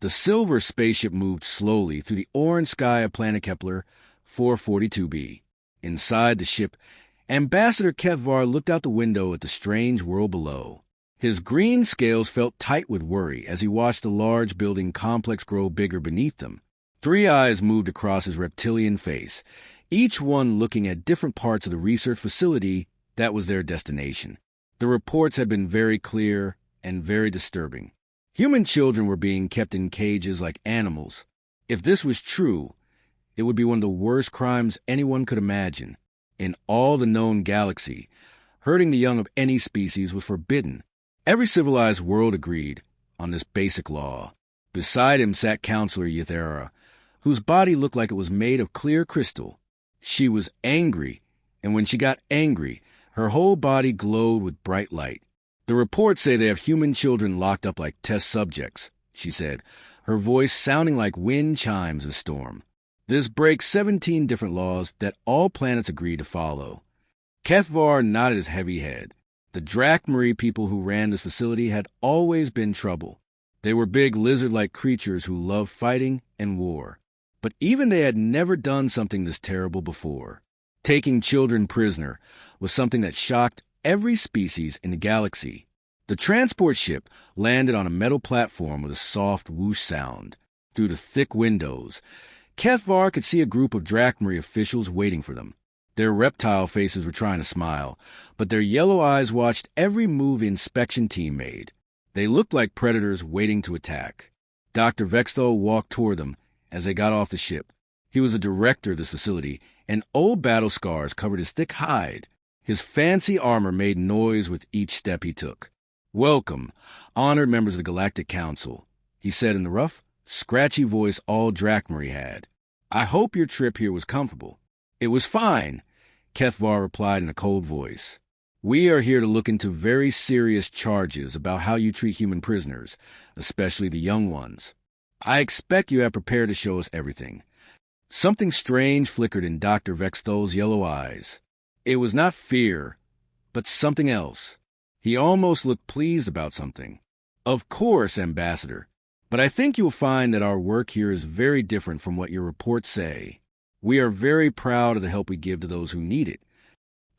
The silver spaceship moved slowly through the orange sky of planet Kepler 442b. Inside the ship, Ambassador Kevvar looked out the window at the strange world below. His green scales felt tight with worry as he watched the large building complex grow bigger beneath them. 3 eyes moved across his reptilian face, each one looking at different parts of the research facility that was their destination. The reports had been very clear and very disturbing. Human children were being kept in cages like animals. If this was true, it would be one of the worst crimes anyone could imagine. In all the known galaxy, hurting the young of any species was forbidden. Every civilized world agreed on this basic law. Beside him sat Counselor Yathera, whose body looked like it was made of clear crystal. She was angry, and when she got angry, her whole body glowed with bright light. The reports say they have human children locked up like test subjects, she said, her voice sounding like wind chimes of storm. This breaks 17 different laws that all planets agree to follow. Kefvar nodded his heavy head. The Drakmarie people who ran this facility had always been trouble. They were big lizard-like creatures who loved fighting and war. But even they had never done something this terrible before. Taking children prisoner was something that shocked every species in the galaxy. The transport ship landed on a metal platform with a soft whoosh sound. Through the thick windows, Kefvar could see a group of Drakmarie officials waiting for them. Their reptile faces were trying to smile, but their yellow eyes watched every move the inspection team made. They looked like predators waiting to attack. Dr. Vexthal walked toward them as they got off the ship. He was the director of this facility, and old battle scars covered his thick hide. His fancy armor made noise with each step he took. "Welcome, honored members of the Galactic Council," he said in the rough, scratchy voice all Drakmarie had. "I hope your trip here was comfortable." "It was fine," Kefvar replied in a cold voice. "We are here to look into very serious charges about how you treat human prisoners, especially the young ones. I expect you have prepared to show us everything." Something strange flickered in Dr. Vexthal's yellow eyes. It was not fear, but something else. He almost looked pleased about something. "Of course, Ambassador, but I think you'll find that our work here is very different from what your reports say. We are very proud of the help we give to those who need it."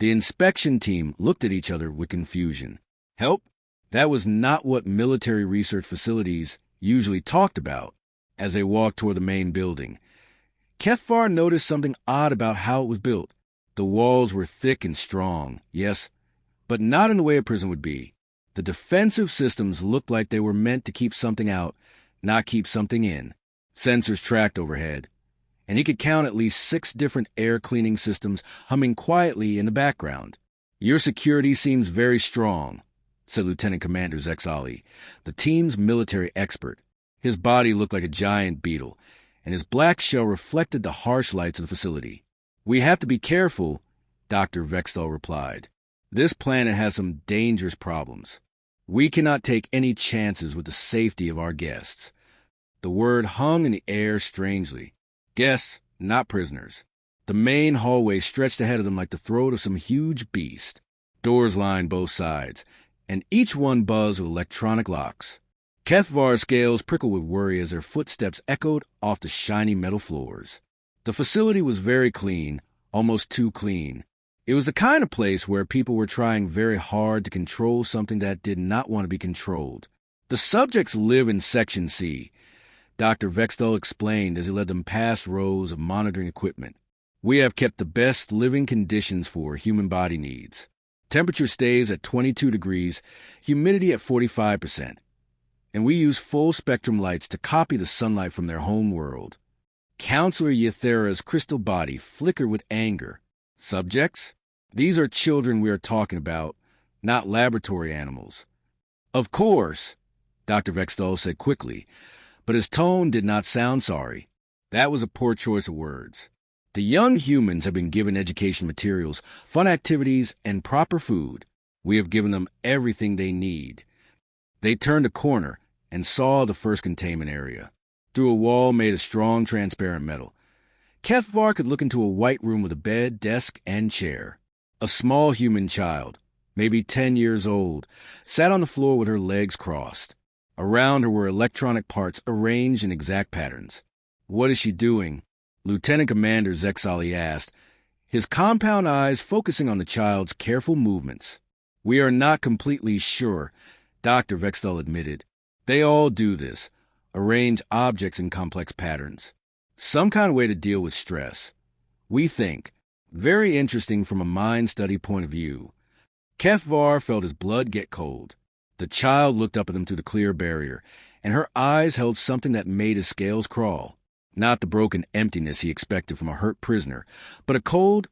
The inspection team looked at each other with confusion. Help? That was not what military research facilities usually talked about. As they walked toward the main building, Kefvar noticed something odd about how it was built. The walls were thick and strong, yes, but not in the way a prison would be. The defensive systems looked like they were meant to keep something out, not keep something in. Sensors tracked overhead, and he could count at least 6 different air cleaning systems humming quietly in the background. "Your security seems very strong," said Lieutenant Commander Zexali, the team's military expert. His body looked like a giant beetle, and his black shell reflected the harsh lights of the facility. "We have to be careful," Dr. Vexthal replied. "This planet has some dangerous problems. We cannot take any chances with the safety of our guests." The word hung in the air strangely. Guests, not prisoners. The main hallway stretched ahead of them like the throat of some huge beast. Doors lined both sides, and each one buzzed with electronic locks. Kefvar's scales prickled with worry as their footsteps echoed off the shiny metal floors. The facility was very clean, almost too clean. It was the kind of place where people were trying very hard to control something that did not want to be controlled. "The subjects live in Section C," Dr. Vexthal explained as he led them past rows of monitoring equipment. "We have kept the best living conditions for human body needs. Temperature stays at 22 degrees, humidity at 45%. And we use full-spectrum lights to copy the sunlight from their home world." Counselor Yathera's crystal body flickered with anger. "Subjects? These are children we are talking about, not laboratory animals." "Of course," Dr. Vexthal said quickly, but his tone did not sound sorry. That was a poor choice of words. "The young humans have been given education materials, fun activities, and proper food. We have given them everything they need." They turned a corner and saw the first containment area. Through a wall made of strong, transparent metal, Kefvar could look into a white room with a bed, desk, and chair. A small human child, maybe 10 years old, sat on the floor with her legs crossed. Around her were electronic parts arranged in exact patterns. "What is she doing?" Lieutenant Commander Zexali asked, his compound eyes focusing on the child's careful movements. "We are not completely sure," Dr. Vexthal admitted. "They all do this, arrange objects in complex patterns. Some kind of way to deal with stress. We think. Very interesting from a mind study point of view." Kethvar felt his blood get cold. The child looked up at him through the clear barrier, and her eyes held something that made his scales crawl. Not the broken emptiness he expected from a hurt prisoner, but a cold,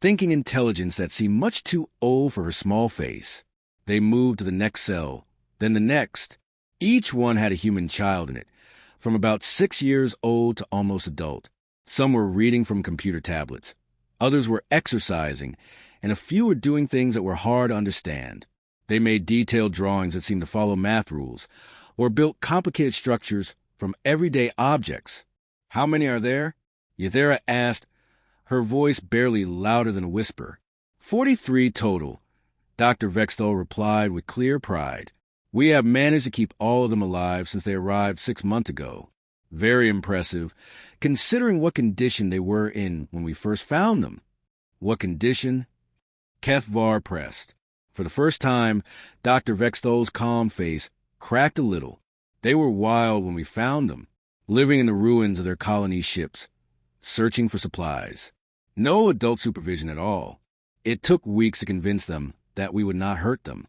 thinking intelligence that seemed much too old for her small face. They moved to the next cell, then the next. Each one had a human child in it, from about 6 years old to almost adult. Some were reading from computer tablets. Others were exercising, and a few were doing things that were hard to understand. They made detailed drawings that seemed to follow math rules, or built complicated structures from everyday objects. "How many are there?" Yathera asked, her voice barely louder than a whisper. 43 total, Dr. Vexthal replied with clear pride. "We have managed to keep all of them alive since they arrived 6 months ago. Very impressive, considering what condition they were in when we first found them." "What condition?" Kethvar pressed. For the first time, Dr. Vexthal's calm face cracked a little. "They were wild when we found them, living in the ruins of their colony ships, searching for supplies. No adult supervision at all. It took weeks to convince them that we would not hurt them."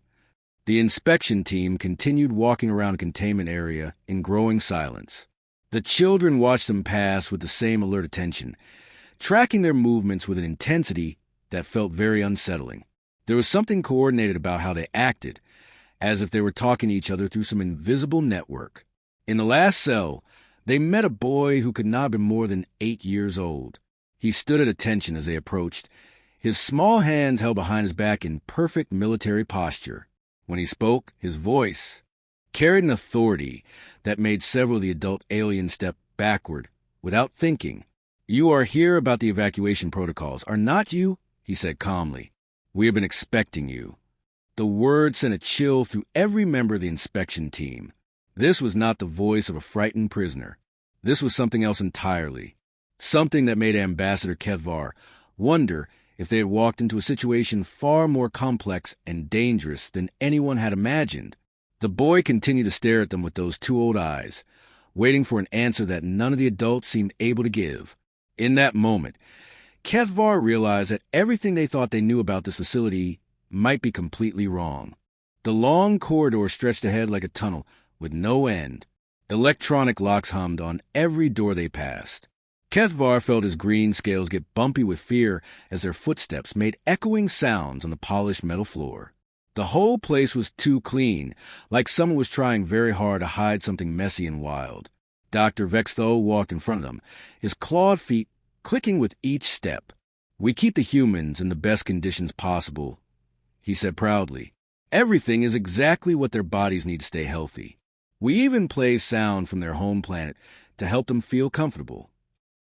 The inspection team continued walking around the containment area in growing silence. The children watched them pass with the same alert attention, tracking their movements with an intensity that felt very unsettling. There was something coordinated about how they acted, as if they were talking to each other through some invisible network. In the last cell, they met a boy who could not have been more than 8 years old. He stood at attention as they approached, his small hands held behind his back in perfect military posture. When he spoke, his voice carried an authority that made several of the adult aliens step backward without thinking. "You are here about the evacuation protocols, are not you?" he said calmly. "We have been expecting you." The word sent a chill through every member of the inspection team. This was not the voice of a frightened prisoner. This was something else entirely. Something that made Ambassador Kethvar wonder if they had walked into a situation far more complex and dangerous than anyone had imagined. The boy continued to stare at them with those two old eyes, waiting for an answer that none of the adults seemed able to give. In that moment, Kethvar realized that everything they thought they knew about this facility might be completely wrong. The long corridor stretched ahead like a tunnel, with no end. Electronic locks hummed on every door they passed. Kethvar felt his green scales get bumpy with fear as their footsteps made echoing sounds on the polished metal floor. The whole place was too clean, like someone was trying very hard to hide something messy and wild. Dr. Vexthal walked in front of them, his clawed feet clicking with each step. "We keep the humans in the best conditions possible," he said proudly. "Everything is exactly what their bodies need to stay healthy. We even play sound from their home planet to help them feel comfortable."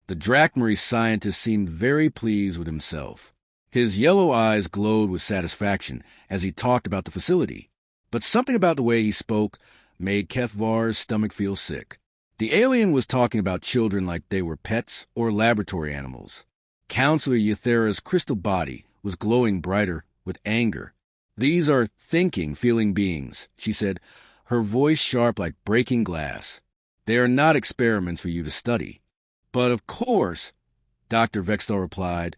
The Drakmary scientist seemed very pleased with himself. His yellow eyes glowed with satisfaction as he talked about the facility. But something about the way he spoke made Kethvar's stomach feel sick. The alien was talking about children like they were pets or laboratory animals. Counselor Yathera's crystal body was glowing brighter with anger. "These are thinking, feeling beings," she said, her voice sharp like breaking glass. "They are not experiments for you to study." "But of course," Dr. Vexthal replied,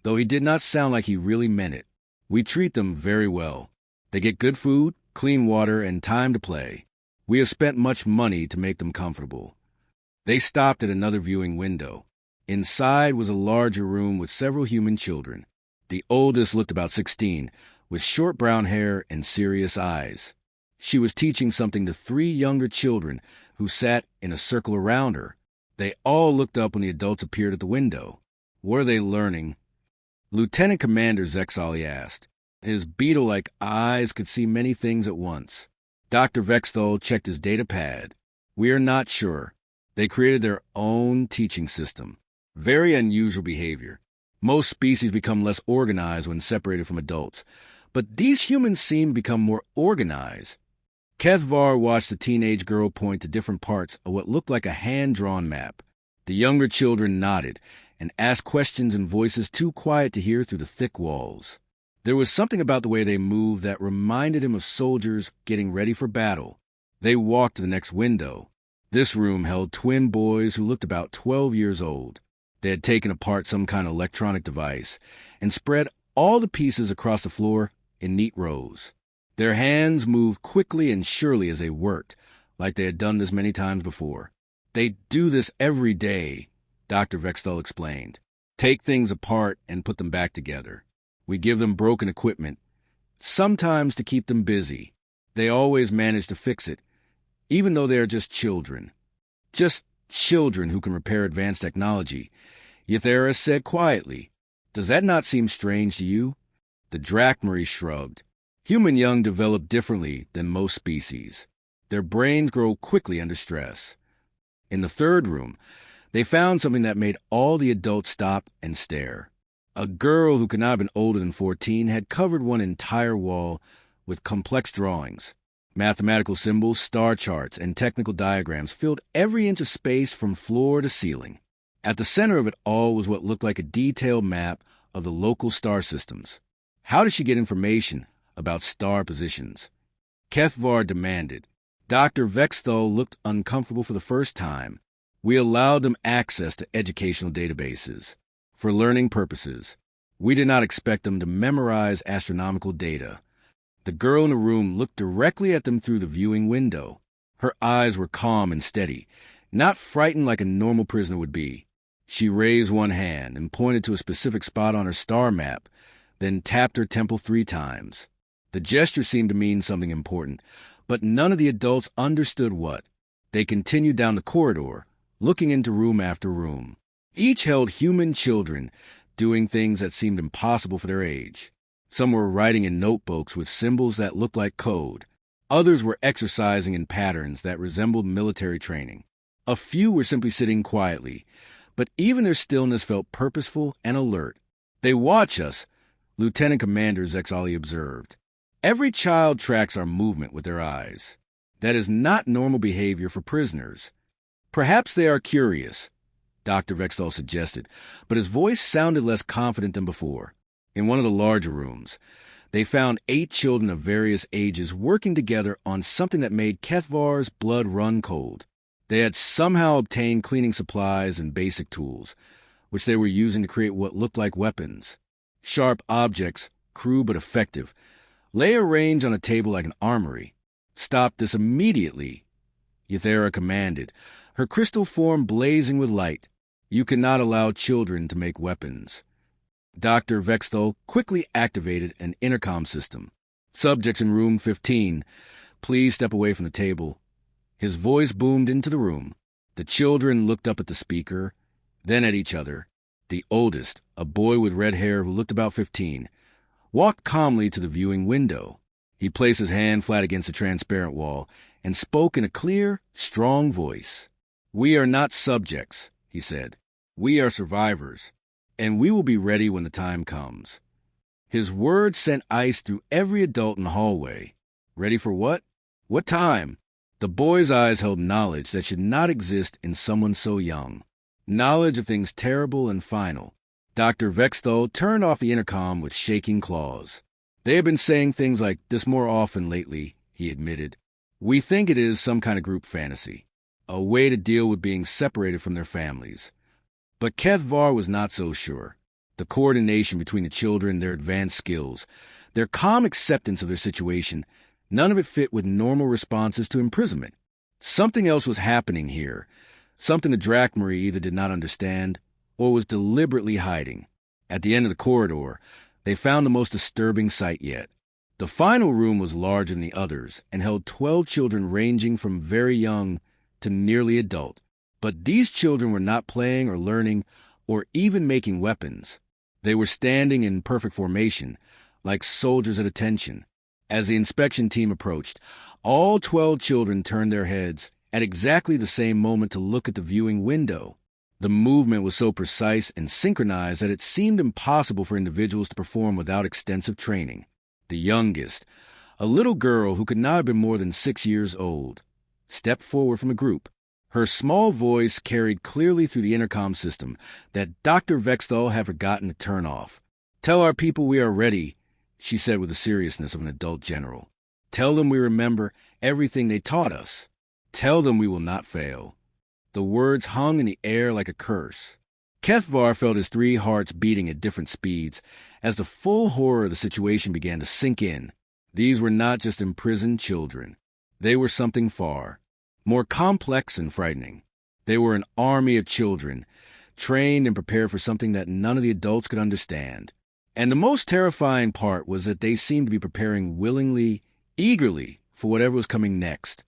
though he did not sound like he really meant it. "We treat them very well. They get good food, clean water, and time to play. We have spent much money to make them comfortable." They stopped at another viewing window. Inside was a larger room with several human children. The oldest looked about 16, with short brown hair and serious eyes. She was teaching something to 3 younger children who sat in a circle around her. They all looked up when the adults appeared at the window. "What are they learning?" Lieutenant Commander Zexali asked. His beetle-like eyes could see many things at once. Dr. Vexthal checked his data pad. "We are not sure. They created their own teaching system. Very unusual behavior. Most species become less organized when separated from adults, but these humans seem to become more organized. Kethvar watched the teenage girl point to different parts of what looked like a hand-drawn map. The younger children nodded and asked questions in voices too quiet to hear through the thick walls. There was something about the way they moved that reminded him of soldiers getting ready for battle. They walked to the next window. This room held twin boys who looked about 12 years old. They had taken apart some kind of electronic device and spread all the pieces across the floor in neat rows. Their hands moved quickly and surely as they worked, like they had done this many times before. They do this every day, Dr. Vexthal explained. Take things apart and put them back together. We give them broken equipment, sometimes to keep them busy. They always manage to fix it, even though they are just children. Just children who can repair advanced technology. Yathera said quietly, "Does that not seem strange to you?" The Drachmarie shrugged. Human young develop differently than most species. Their brains grow quickly under stress. In the third room, they found something that made all the adults stop and stare. A girl who could not have been older than 14 had covered one entire wall with complex drawings. Mathematical symbols, star charts, and technical diagrams filled every inch of space from floor to ceiling. At the center of it all was what looked like a detailed map of the local star systems. How did she get information about star positions? Kethvar demanded. Dr. Vexthal looked uncomfortable for the first time. We allowed them access to educational databases. For learning purposes. We did not expect them to memorize astronomical data. The girl in the room looked directly at them through the viewing window. Her eyes were calm and steady, not frightened like a normal prisoner would be. She raised one hand and pointed to a specific spot on her star map, then tapped her temple 3 times. The gesture seemed to mean something important, but none of the adults understood what. They continued down the corridor, looking into room after room. Each held human children doing things that seemed impossible for their age. Some were writing in notebooks with symbols that looked like code. Others were exercising in patterns that resembled military training. A few were simply sitting quietly, but even their stillness felt purposeful and alert. "They watch us," Lieutenant Commander Zexali observed. "Every child tracks our movement with their eyes. That is not normal behavior for prisoners. Perhaps they are curious," Dr. Vexthal suggested, but his voice sounded less confident than before. In one of the larger rooms, they found 8 children of various ages working together on something that made Kethvar's blood run cold. They had somehow obtained cleaning supplies and basic tools, which they were using to create what looked like weapons. Sharp objects, crude but effective, lay arranged on a table like an armory. "Stop this immediately," Yathera commanded, her crystal form blazing with light. "You cannot allow children to make weapons." Dr. Vexthal quickly activated an intercom system. "Subjects in room 15, please step away from the table." His voice boomed into the room. The children looked up at the speaker, then at each other. The oldest, a boy with red hair who looked about 15, walked calmly to the viewing window. He placed his hand flat against the transparent wall and spoke in a clear, strong voice. "We are not subjects," he said. "We are survivors, and we will be ready when the time comes." His words sent ice through every adult in the hallway. Ready for what? What time? The boy's eyes held knowledge that should not exist in someone so young. Knowledge of things terrible and final. Dr. Vexthal turned off the intercom with shaking claws. "They have been saying things like this more often lately," he admitted. "We think it is some kind of group fantasy, a way to deal with being separated from their families." But Kethvar was not so sure. The coordination between the children, their advanced skills, their calm acceptance of their situation, none of it fit with normal responses to imprisonment. Something else was happening here, something the Drachmarie either did not understand or was deliberately hiding. At the end of the corridor, they found the most disturbing sight yet. The final room was larger than the others and held 12 children ranging from very young to nearly adult. But these children were not playing or learning or even making weapons. They were standing in perfect formation, like soldiers at attention. As the inspection team approached, all 12 children turned their heads at exactly the same moment to look at the viewing window. The movement was so precise and synchronized that it seemed impossible for individuals to perform without extensive training. The youngest, A little girl who could not have been more than 6 years old stepped forward from the group. Her small voice carried clearly through the intercom system that Dr. Vexthal had forgotten to turn off. "Tell our people we are ready," she said with the seriousness of an adult general. "Tell them we remember everything they taught us. Tell them we will not fail." The words hung in the air like a curse. Kethvar felt his 3 hearts beating at different speeds as the full horror of the situation began to sink in. These were not just imprisoned children. They were something far more complex and frightening. They were an army of children, trained and prepared for something that none of the adults could understand. And the most terrifying part was that they seemed to be preparing willingly, eagerly, for whatever was coming next.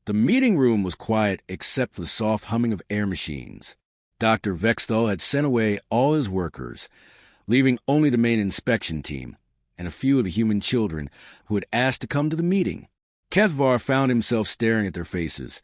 The meeting room was quiet except for the soft humming of air machines. Dr. Vexthal had sent away all his workers, leaving only the main inspection team and a few of the human children who had asked to come to the meeting. Kethvar found himself staring at their faces,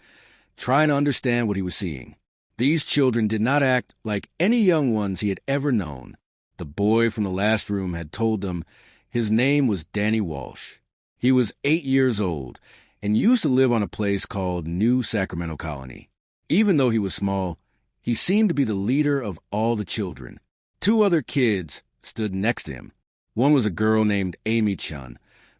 trying to understand what he was seeing. These children did not act like any young ones he had ever known. The boy from the last room had told them his name was Danny Walsh. He was 8 years old and used to live on a place called New Sacramento Colony. Even though he was small, he seemed to be the leader of all the children. 2 other kids stood next to him. One was a girl named Amy Chun,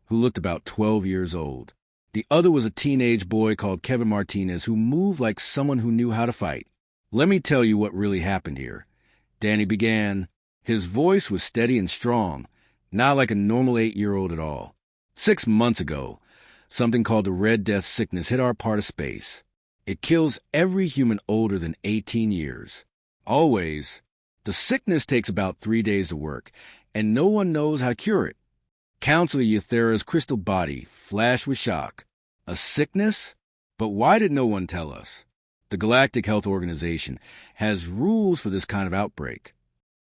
who looked about 12 years old. The other was a teenage boy called Kevin Martinez, who moved like someone who knew how to fight. "Let me tell you what really happened here," Danny began. His voice was steady and strong, not like a normal 8-year-old at all. 6 months ago, something called the Red Death sickness hit our part of space. It kills every human older than 18 years. Always. The sickness takes about 3 days to work, and no one knows how to cure it. Counselor Euthera's crystal body flashed with shock. A sickness? But why did no one tell us? The Galactic Health Organization has rules for this kind of outbreak.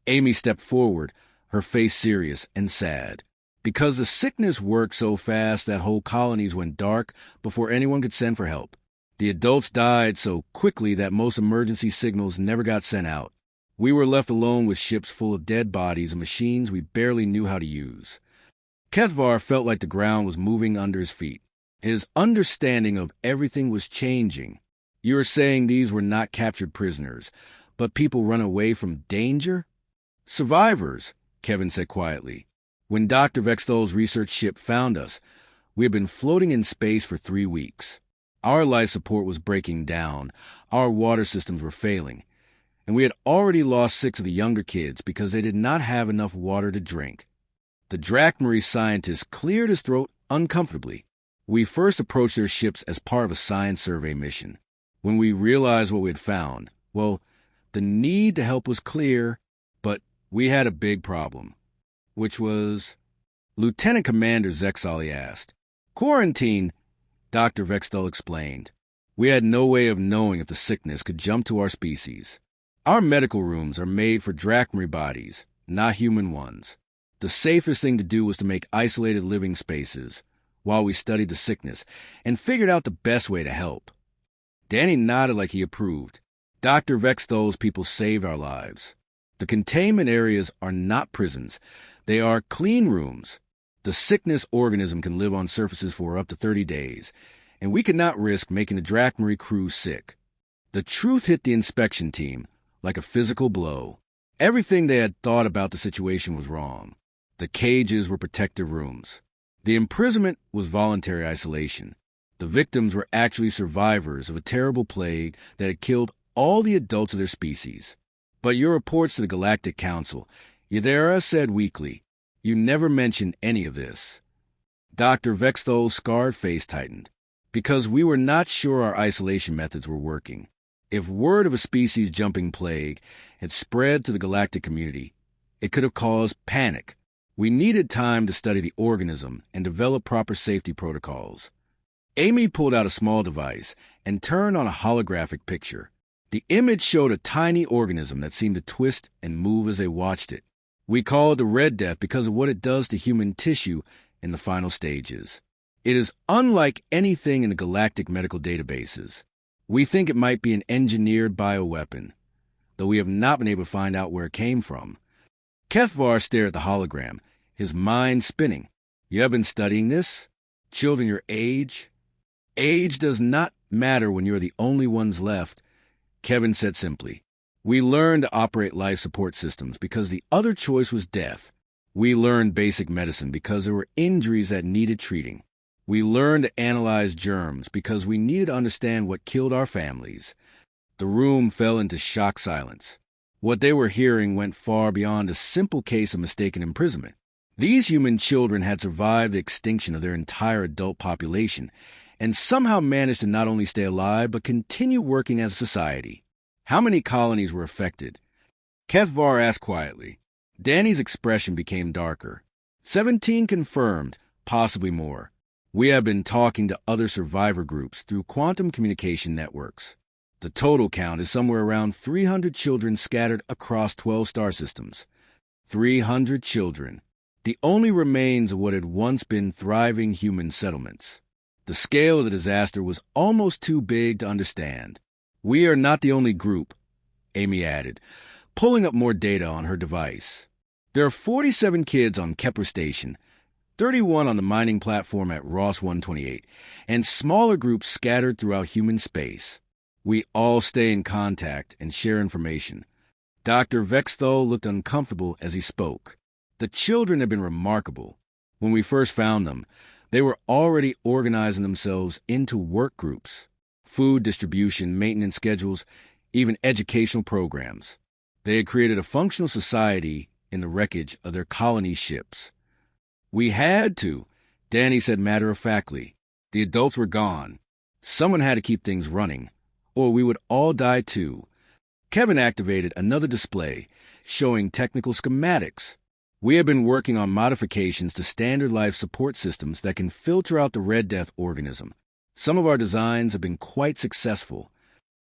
Amy stepped forward, her face serious and sad. Because the sickness worked so fast that whole colonies went dark before anyone could send for help. The adults died so quickly that most emergency signals never got sent out. We were left alone with ships full of dead bodies and machines we barely knew how to use. Kethvar felt like the ground was moving under his feet. His understanding of everything was changing. "You are saying these were not captured prisoners, but people run away from danger?" "Survivors," Kevin said quietly. "When Dr. Vexthal's research ship found us, we had been floating in space for 3 weeks. Our life support was breaking down, our water systems were failing, and we had already lost 6 of the younger kids because they did not have enough water to drink." The Drachmarie scientist cleared his throat uncomfortably. "We first approached their ships as part of a science survey mission. When we realized what we had found, well, the need to help was clear, but we had a big problem." "Which was?" Lieutenant Commander Zexali asked. "Quarantine," Dr. Vexthal explained. "We had no way of knowing if the sickness could jump to our species. Our medical rooms are made for Drachmarie bodies, not human ones. The safest thing to do was to make isolated living spaces while we studied the sickness and figured out the best way to help." Danny nodded like he approved. "Dr. Vexthal's people saved our lives. The containment areas are not prisons. They are clean rooms. The sickness organism can live on surfaces for up to 30 days, and we could not risk making the Drachmarie crew sick." The truth hit the inspection team like a physical blow. Everything they had thought about the situation was wrong. The cages were protective rooms. The imprisonment was voluntary isolation. The victims were actually survivors of a terrible plague that had killed all the adults of their species. "But your reports to the Galactic Council," Yadera said weakly. "You never mentioned any of this." Dr. Vexthal's scarred face tightened. "Because we were not sure our isolation methods were working. If word of a species-jumping plague had spread to the galactic community, it could have caused panic. We needed time to study the organism and develop proper safety protocols." Amy pulled out a small device and turned on a holographic picture. The image showed a tiny organism that seemed to twist and move as they watched it. "We call it the Red Death because of what it does to human tissue in the final stages. It is unlike anything in the galactic medical databases. We think it might be an engineered bioweapon, though we have not been able to find out where it came from." Kethvar stared at the hologram, his mind spinning. "You have been studying this?" Children your age? Age does not matter when you're the only ones left, Kevin said simply. We learned to operate life support systems because the other choice was death. We learned basic medicine because there were injuries that needed treating. We learned to analyze germs because we needed to understand what killed our families. The room fell into shock silence. What they were hearing went far beyond a simple case of mistaken imprisonment. These human children had survived the extinction of their entire adult population and somehow managed to not only stay alive but continue working as a society. How many colonies were affected? Kethvar asked quietly. Danny's expression became darker. 17 confirmed, possibly more. We have been talking to other survivor groups through quantum communication networks. The total count is somewhere around 300 children scattered across 12 star systems. 300 children. The only remains of what had once been thriving human settlements. The scale of the disaster was almost too big to understand. We are not the only group, Amy added, pulling up more data on her device. There are 47 kids on Kepler Station, 31 on the mining platform at Ross 128, and smaller groups scattered throughout human space. We all stay in contact and share information. Dr. Vexthal looked uncomfortable as he spoke. The children had been remarkable. When we first found them, they were already organizing themselves into work groups, food distribution, maintenance schedules, even educational programs. They had created a functional society in the wreckage of their colony ships. We had to, Danny said matter-of-factly. The adults were gone. Someone had to keep things running, or we would all die too. Kevin activated another display, showing technical schematics. We have been working on modifications to standard life support systems that can filter out the Red Death organism. Some of our designs have been quite successful.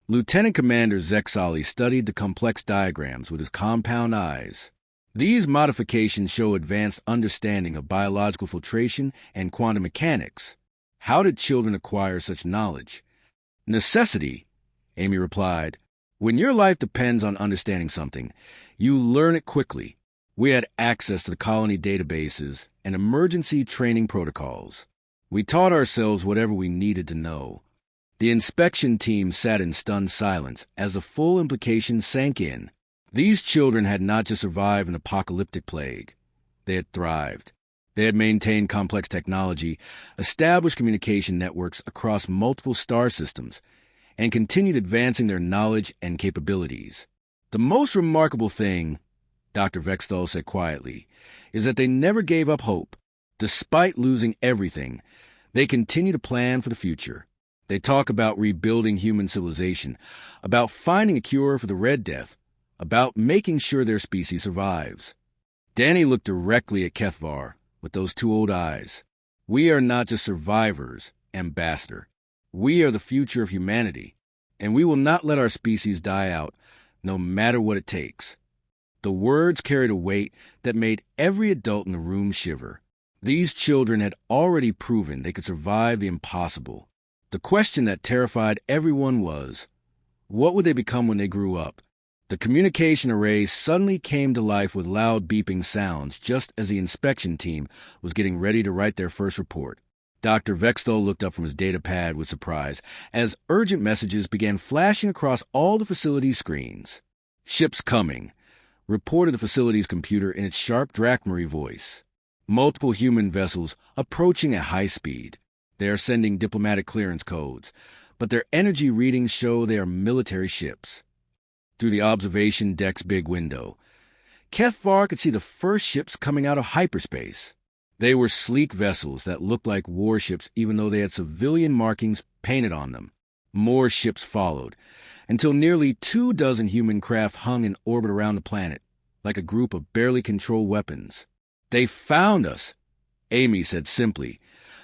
Lieutenant Commander Zexali studied the complex diagrams with his compound eyes. These modifications show advanced understanding of biological filtration and quantum mechanics. How did children acquire such knowledge? Necessity, Amy replied. When your life depends on understanding something, you learn it quickly. We had access to the colony databases and emergency training protocols. We taught ourselves whatever we needed to know. The inspection team sat in stunned silence as the full implications sank in. These children had not just survived an apocalyptic plague. They had thrived. They had maintained complex technology, established communication networks across multiple star systems, and continued advancing their knowledge and capabilities. The most remarkable thing, Dr. Vexthal said quietly, is that they never gave up hope. Despite losing everything, they continue to plan for the future. They talk about rebuilding human civilization, about finding a cure for the Red Death, about making sure their species survives. Danny looked directly at Kethvar with those two old eyes. We are not just survivors, Ambassador. We are the future of humanity, and we will not let our species die out, no matter what it takes. The words carried a weight that made every adult in the room shiver. These children had already proven they could survive the impossible. The question that terrified everyone was, what would they become when they grew up? The communication array suddenly came to life with loud beeping sounds just as the inspection team was getting ready to write their first report. Dr. Vexthal looked up from his data pad with surprise as urgent messages began flashing across all the facility's screens. Ships coming, reported the facility's computer in its sharp Drachmary voice. Multiple human vessels approaching at high speed. They are sending diplomatic clearance codes, but their energy readings show they are military ships. Through the observation deck's big window, Kethvar could see the first ships coming out of hyperspace. They were sleek vessels that looked like warships even though they had civilian markings painted on them. More ships followed, until nearly 24 human craft hung in orbit around the planet, like a group of barely controlled weapons. They found us, Amy said simply,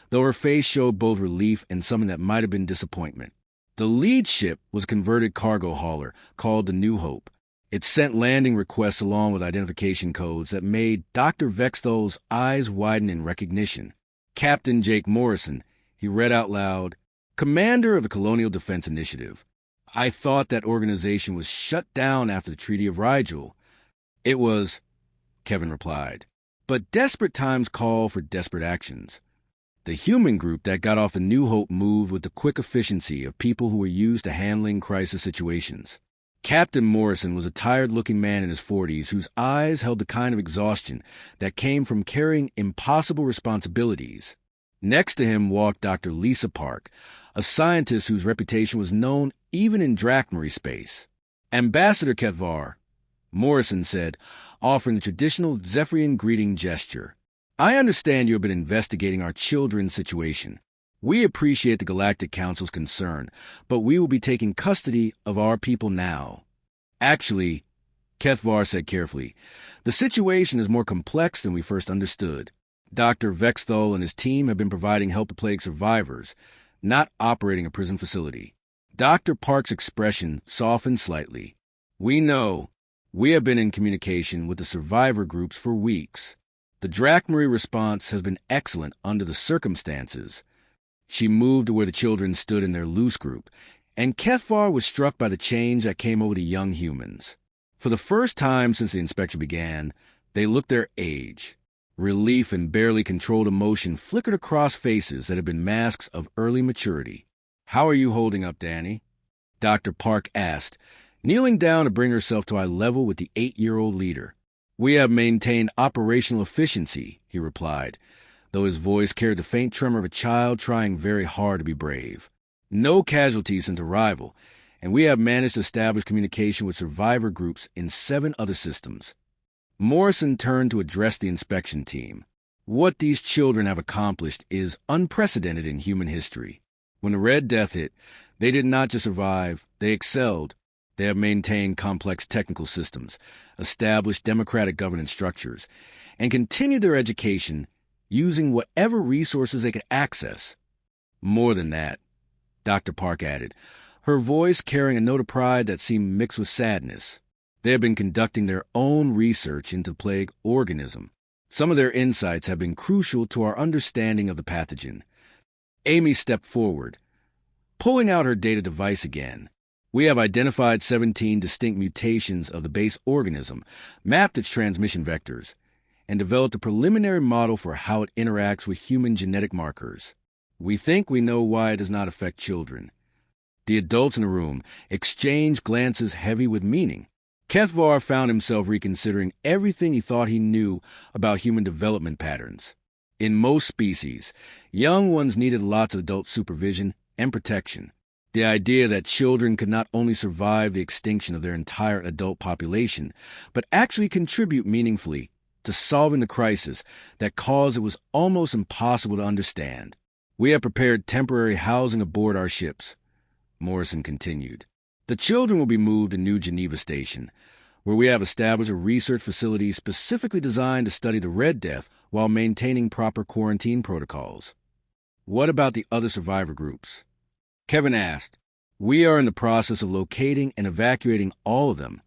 though her face showed both relief and something that might have been disappointment. The lead ship was a converted cargo hauler called the New Hope. It sent landing requests along with identification codes that made Dr. Vexthal's eyes widen in recognition. Captain Jake Morrison, he read out loud, Commander of the Colonial Defense Initiative. I thought that organization was shut down after the Treaty of Rigel. It was, Kevin replied. But desperate times call for desperate actions. The human group that got off the New Hope moved with the quick efficiency of people who were used to handling crisis situations. Captain Morrison was a tired-looking man in his 40s whose eyes held the kind of exhaustion that came from carrying impossible responsibilities. Next to him walked Dr. Lisa Park, a scientist whose reputation was known even in Drachmary space. Ambassador Ketvar, Morrison said, offering the traditional Zephyrian greeting gesture. I understand you have been investigating our children's situation. We appreciate the Galactic Council's concern, but we will be taking custody of our people now. Actually, Ketvar said carefully, the situation is more complex than we first understood. Dr. Vexthal and his team have been providing help to plague survivors, not operating a prison facility. Dr. Park's expression softened slightly. We know. We have been in communication with the survivor groups for weeks. The Drachmary response has been excellent under the circumstances. She moved to where the children stood in their loose group, and Ketvar was struck by the change that came over the young humans. For the first time since the inspection began, they looked their age. Relief and barely controlled emotion flickered across faces that had been masks of early maturity. How are you holding up, Danny? Dr. Park asked, kneeling down to bring herself to eye level with the 8-year-old leader. We have maintained operational efficiency, he replied, though his voice carried the faint tremor of a child trying very hard to be brave. No casualties since arrival, and we have managed to establish communication with survivor groups in 7 other systems. Morrison turned to address the inspection team. What these children have accomplished is unprecedented in human history. When the Red Death hit, they did not just survive, they excelled. They have maintained complex technical systems, established democratic governance structures, and continued their education using whatever resources they could access. More than that, Dr. Park added, her voice carrying a note of pride that seemed mixed with sadness. They have been conducting their own research into plague organism. Some of their insights have been crucial to our understanding of the pathogen. Amy stepped forward, pulling out her data device again. We have identified 17 distinct mutations of the base organism, mapped its transmission vectors, and developed a preliminary model for how it interacts with human genetic markers. We think we know why it does not affect children. The adults in the room exchanged glances heavy with meaning. Ketvar found himself reconsidering everything he thought he knew about human development patterns. In most species, young ones needed lots of adult supervision and protection. The idea that children could not only survive the extinction of their entire adult population, but actually contribute meaningfully to solving the crisis that caused it was almost impossible to understand. We have prepared temporary housing aboard our ships, Morrison continued. The children will be moved to New Geneva Station, where we have established a research facility specifically designed to study the Red Death while maintaining proper quarantine protocols. What about the other survivor groups? Kevin asked. We are in the process of locating and evacuating all of them,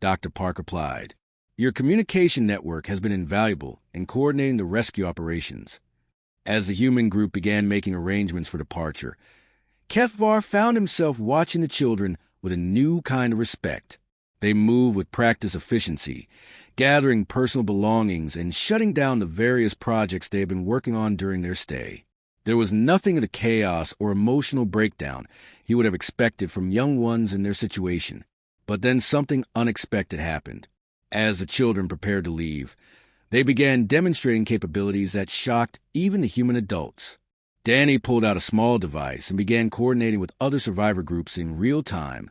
Dr. Park replied. Your communication network has been invaluable in coordinating the rescue operations. As the human group began making arrangements for departure, Ketvar found himself watching the children with a new kind of respect. They moved with practiced efficiency, gathering personal belongings and shutting down the various projects they had been working on during their stay. There was nothing of the chaos or emotional breakdown he would have expected from young ones in their situation. But then something unexpected happened. As the children prepared to leave, they began demonstrating capabilities that shocked even the human adults. Danny pulled out a small device and began coordinating with other survivor groups in real time,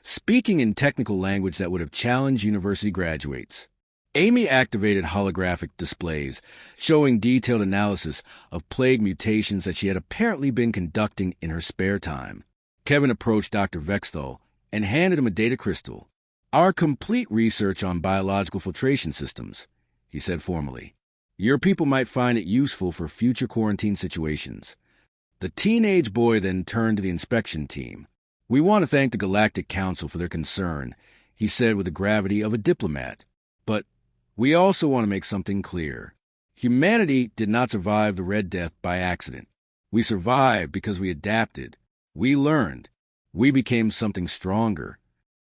speaking in technical language that would have challenged university graduates. Amy activated holographic displays, showing detailed analysis of plague mutations that she had apparently been conducting in her spare time. Kevin approached Dr. Vexthal and handed him a data crystal. Our complete research on biological filtration systems, he said formally. Your people might find it useful for future quarantine situations. The teenage boy then turned to the inspection team. We want to thank the Galactic Council for their concern, he said with the gravity of a diplomat. But we also want to make something clear. Humanity did not survive the Red Death by accident. We survived because we adapted. We learned. We became something stronger.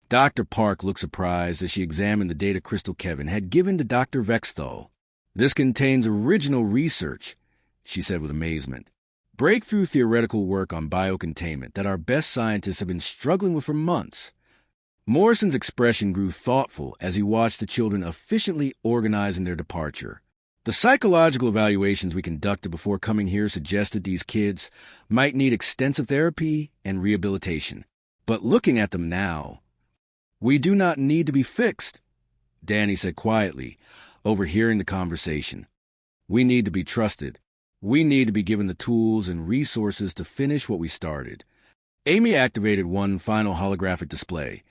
Dr. Park looked surprised as she examined the data crystal Kevin had given to Dr. Vexthal. This contains original research, she said with amazement. Breakthrough theoretical work on biocontainment that our best scientists have been struggling with for months. Morrison's expression grew thoughtful as he watched the children efficiently organizing their departure. The psychological evaluations we conducted before coming here suggested these kids might need extensive therapy and rehabilitation. But looking at them now, we do not need to be fixed, Danny said quietly, overhearing the conversation. We need to be trusted. We need to be given the tools and resources to finish what we started. Amy activated one final holographic display.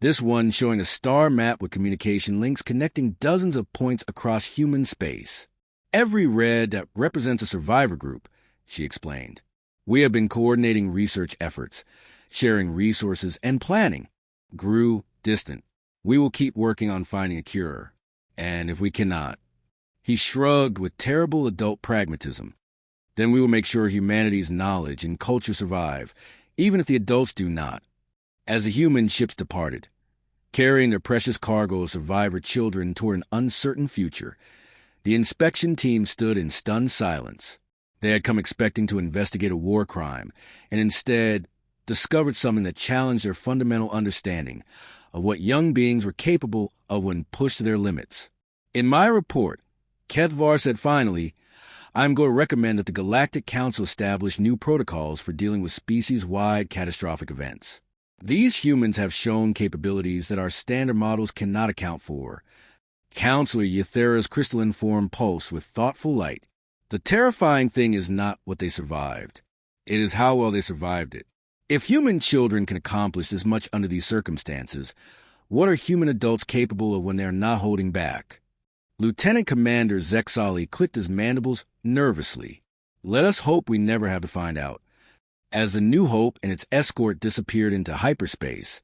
This one showing a star map with communication links connecting dozens of points across human space. Every red that represents a survivor group, she explained. We have been coordinating research efforts, sharing resources, and planning. Grew distant. We will keep working on finding a cure. And if we cannot, he shrugged with terrible adult pragmatism, then we will make sure humanity's knowledge and culture survive, even if the adults do not. As the human ships departed, carrying their precious cargo of survivor children toward an uncertain future, the inspection team stood in stunned silence. They had come expecting to investigate a war crime, and instead discovered something that challenged their fundamental understanding of what young beings were capable of when pushed to their limits. In my report, Kethvar said finally, I'm going to recommend that the Galactic Council establish new protocols for dealing with species-wide catastrophic events. These humans have shown capabilities that our standard models cannot account for. Counselor Yethera's crystalline form pulsed with thoughtful light. The terrifying thing is not what they survived. It is how well they survived it. If human children can accomplish this much under these circumstances, what are human adults capable of when they are not holding back? Lieutenant Commander Zexali clicked his mandibles nervously. Let us hope we never have to find out. As the New Hope and its escort disappeared into hyperspace,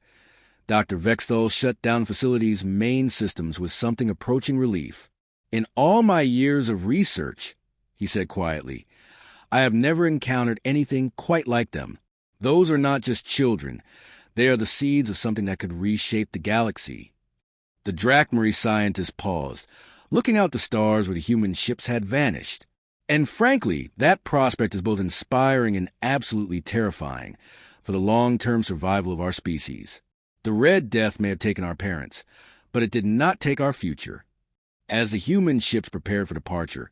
Dr. Vexthal shut down the facility's main systems with something approaching relief. In all my years of research, he said quietly, I have never encountered anything quite like them. Those are not just children. They are the seeds of something that could reshape the galaxy. The Drakmari scientist paused, looking out the stars where the human ships had vanished. And frankly, that prospect is both inspiring and absolutely terrifying for the long-term survival of our species. The Red Death may have taken our parents, but it did not take our future. As the human ships prepared for departure,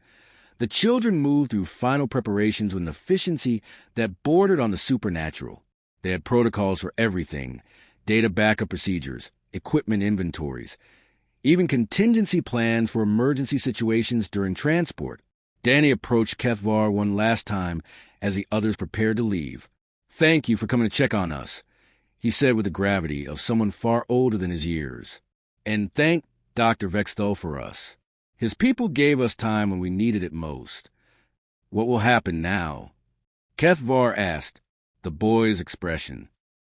the children moved through final preparations with an efficiency that bordered on the supernatural. They had protocols for everything, data backup procedures, equipment inventories, even contingency plans for emergency situations during transport. Danny approached Kethvar one last time as the others prepared to leave. Thank you for coming to check on us, he said with the gravity of someone far older than his years. And thank Dr. Vexthal for us. His people gave us time when we needed it most. What will happen now? Kethvar asked, the boy's expression